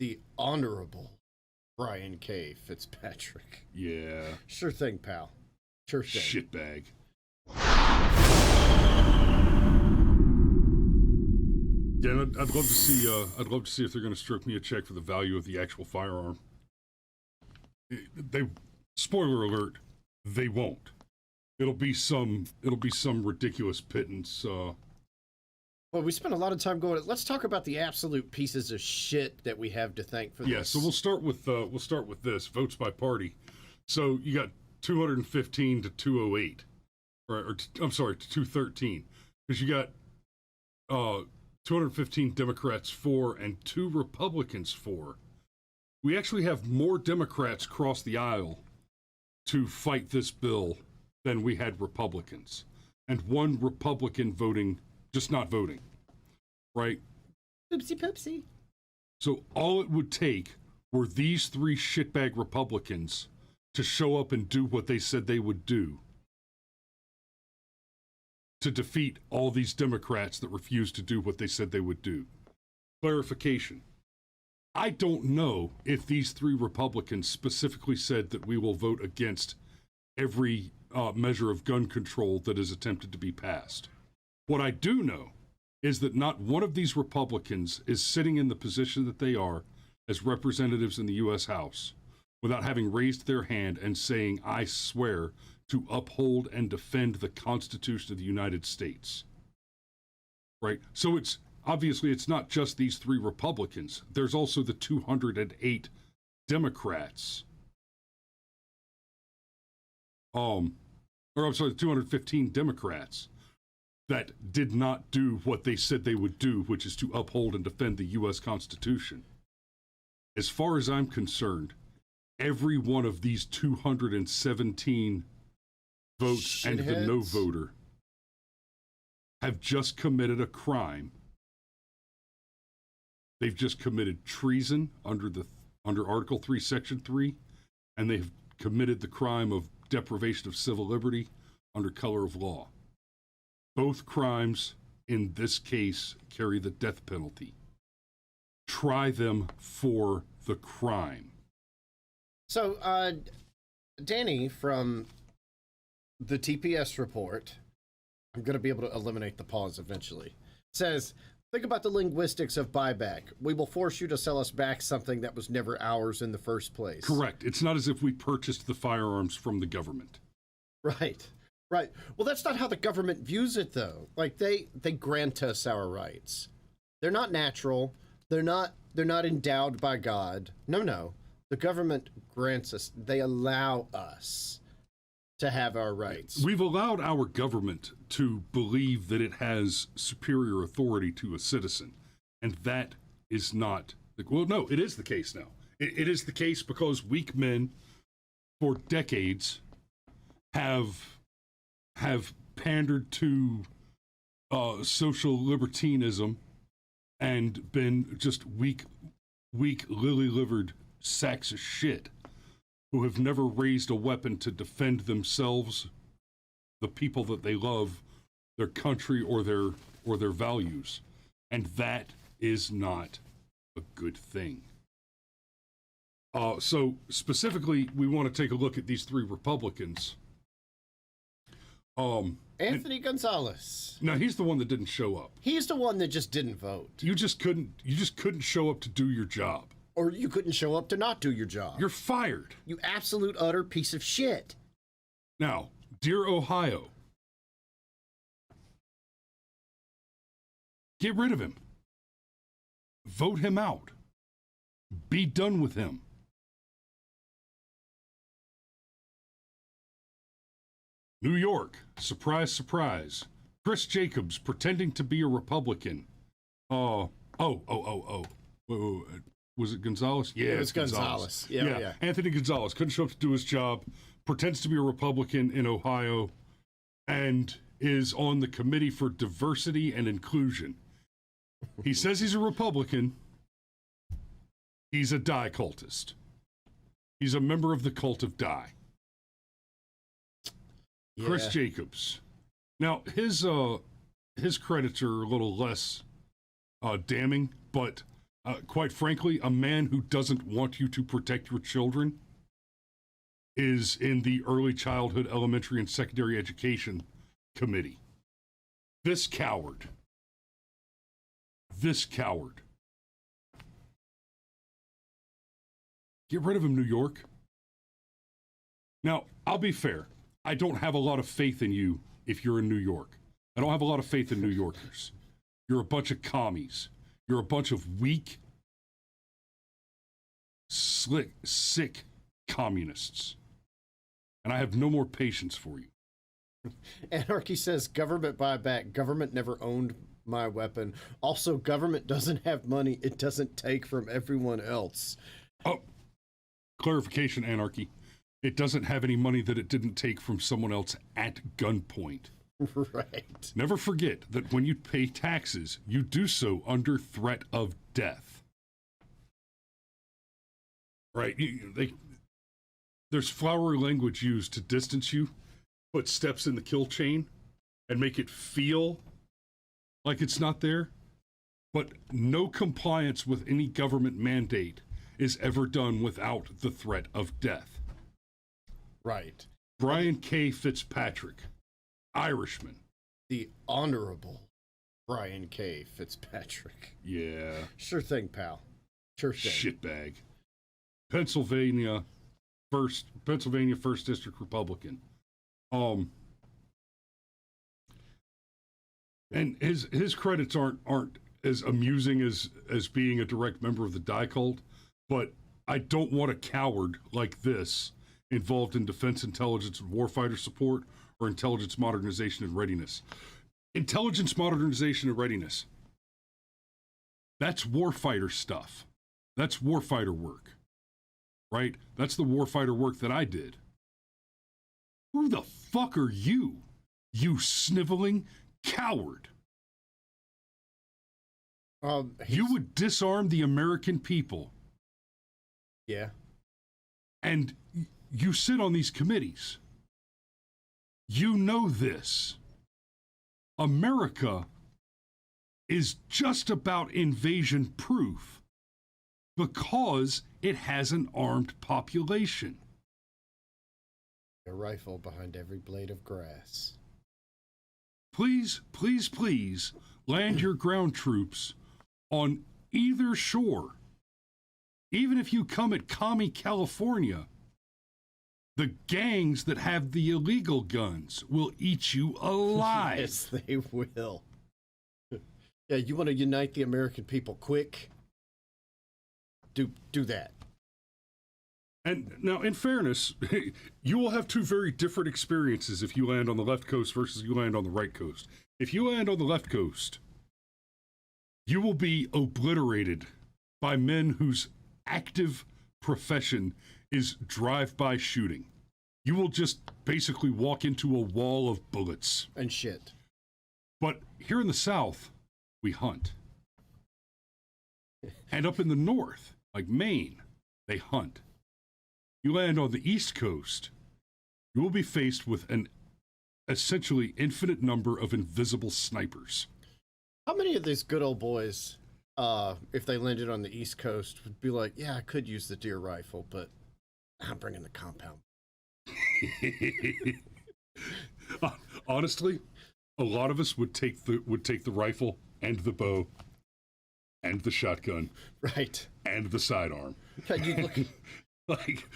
The Honorable Brian K. Fitzpatrick. Yeah. Sure thing, pal. Sure thing. Shitbag. Yeah, I'd love to see. I'd love to see if they're going to stroke me a check for the value of the actual firearm. They, spoiler alert, they won't. It'll be some ridiculous pittance. Well, we spent a lot of time going. Let's talk about the absolute pieces of shit that we have to thank for this. Yeah, so we'll start with this votes by party. So you got 215 to 208, or I'm sorry, to 213, because you got 215 Democrats for and 2 Republicans for. We actually have more Democrats cross the aisle to fight this bill than we had Republicans, and 1 Republican voting. Just not voting, right? Oopsie poopsie. So all it would take were these 3 shitbag Republicans to show up and do what they said they would do to defeat all these Democrats that refused to do what they said they would do. Clarification. I don't know if these 3 Republicans specifically said that we will vote against every measure of gun control that is attempted to be passed. What I do know is that not one of these Republicans is sitting in the position that they are as representatives in the U.S. House without having raised their hand and saying, I swear to uphold and defend the Constitution of the United States. Right? So it's obviously it's not just these 3 Republicans. There's also the 208 Democrats. Or I'm sorry, the 215 Democrats that did not do what they said they would do, which is to uphold and defend the U.S. Constitution. As far as I'm concerned, every one of these 217 votes and the no voter have just committed a crime. They've just committed treason under Article 3, Section 3, and they've committed the crime of deprivation of civil liberty under color of law. Both crimes, in this case, carry the death penalty. Try them for the crime. So, Danny from the TPS report, I'm going to be able to eliminate the pause eventually, says, think about the linguistics of buyback. We will force you to sell us back something that was never ours in the first place. Correct. It's not as if we purchased the firearms from the government. Right. Right. Well, that's not how the government views it, though. Like, they grant us our rights. They're not natural. They're not endowed by God. No. The government grants us. They allow us to have our rights. We've allowed our government to believe that it has superior authority to a citizen. And that is not... Well, no, it is the case now. It is the case because weak men, for decades, have pandered to social libertinism and been just weak, lily-livered sacks of shit who have never raised a weapon to defend themselves, the people that they love, their country, or their values. And that is not a good thing. So specifically, we want to take a look at these 3 Republicans. Anthony Gonzalez. No, he's the one that didn't show up. He's the one that just didn't vote. You just couldn't show up to do your job. Or you couldn't show up to not do your job. You're fired. You absolute utter piece of shit. Now, dear Ohio, get rid of him. Vote him out. Be done with him. New York, surprise, surprise. Chris Jacobs pretending to be a Republican. Was it Gonzalez? Yeah, it was Gonzalez. Yeah. Anthony Gonzalez couldn't show up to do his job, pretends to be a Republican in Ohio, and is on the Committee for Diversity and Inclusion. He says he's a Republican. He's a die cultist. He's a member of the cult of die. Yeah. Chris Jacobs. Now, his credits are a little less damning, but quite frankly, a man who doesn't want you to protect your children is in the early childhood, elementary, and secondary education committee. This coward. Get rid of him, New York. Now, I'll be fair. I don't have a lot of faith in you if you're in New York. I don't have a lot of faith in New Yorkers. You're a bunch of commies. You're a bunch of weak, slick, sick communists. And I have no more patience for you. Anarchy says, government buyback. Government never owned my weapon. Also, government doesn't have money it doesn't take from everyone else. Oh, clarification, Anarchy. It doesn't have any money that it didn't take from someone else at gunpoint. Right. Never forget that when you pay taxes, you do so under threat of death. Right? There's flowery language used to distance you, put steps in the kill chain, and make it feel like it's not there. But no compliance with any government mandate is ever done without the threat of death. Right. Brian K. Fitzpatrick, Irishman. The Honorable Brian K. Fitzpatrick. Yeah. Sure thing, pal. Sure thing. Shitbag. Pennsylvania First District Republican. And his credits aren't as amusing as being a direct member of the Die Cult, but I don't want a coward like this involved in defense intelligence and warfighter support or intelligence modernization and readiness. Intelligence modernization and readiness. That's warfighter stuff. That's warfighter work. Right? That's the warfighter work that I did. Who the fuck are you? You sniveling coward. You would disarm the American people. Yeah. And you sit on these committees. You know this. America is just about invasion proof because it has an armed population. A rifle behind every blade of grass. Please, please, please land your ground troops on either shore. Even if you come at Commie, California, the gangs that have the illegal guns will eat you alive. Yes, they will. Yeah, you want to unite the American people quick? Do that. And now, in fairness, you will have two very different experiences if you land on the left coast versus you land on the right coast. If you land on the left coast, you will be obliterated by men whose active profession is drive-by shooting. You will just basically walk into a wall of bullets. And shit. But here in the South, we hunt. And up in the North, like Maine, they hunt. You land on the East Coast, you will be faced with an essentially infinite number of invisible snipers. How many of these good old boys, if they landed on the East Coast, would be like, yeah, I could use the deer rifle, but I'm bringing the compound. Honestly, a lot of us would take the rifle and the bow and the shotgun. Right. And the sidearm. You look... Like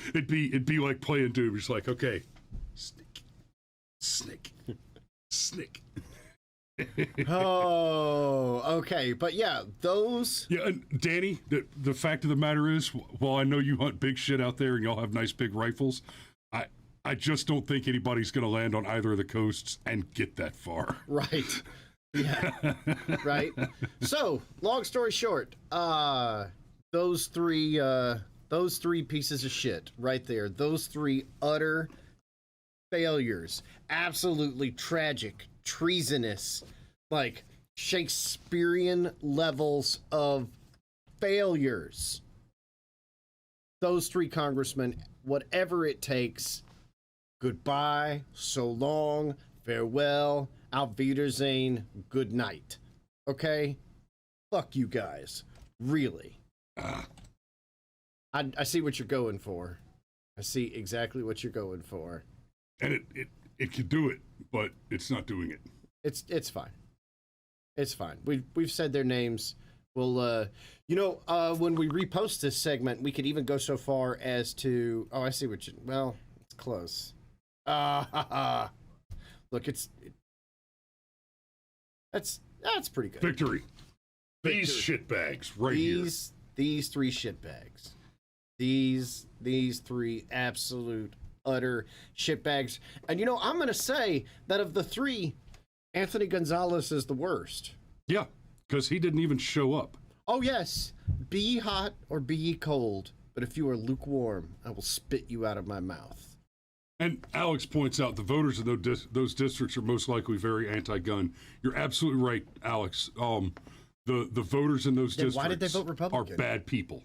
it'd be like playing Doom. Just like, okay, snick. Oh, okay. But yeah, those... Yeah, and Danny, the fact of the matter is, while I know you hunt big shit out there and y'all have nice big rifles, I just don't think anybody's going to land on either of the coasts and get that far. Right. Yeah. Right. So, long story short, those three pieces of shit right there, those three utter failures, absolutely tragic, treasonous, like Shakespearean levels of failures. Those three congressmen, whatever it takes, goodbye, so long, farewell, auf Wiedersehen, good night. Okay? Fuck you guys. Really? I see what you're going for. I see exactly what you're going for. And it could do it, but it's not doing it. It's fine. It's fine. We've said their names. We'll when we repost this segment, we could even go so far as to I see what you well, it's close. Look, that's pretty good. Victory. These shitbags right here. These three shitbags. These three absolute utter shitbags. And I'm gonna say that of the three, Anthony Gonzalez is the worst. Yeah, because he didn't even show up. Oh yes. Be ye hot or be ye cold, but if you are lukewarm, I will spit you out of my mouth. And Alex points out the voters in those districts are most likely very anti-gun. You're absolutely right, Alex. The voters in those districts why did they vote are Republican? bad people.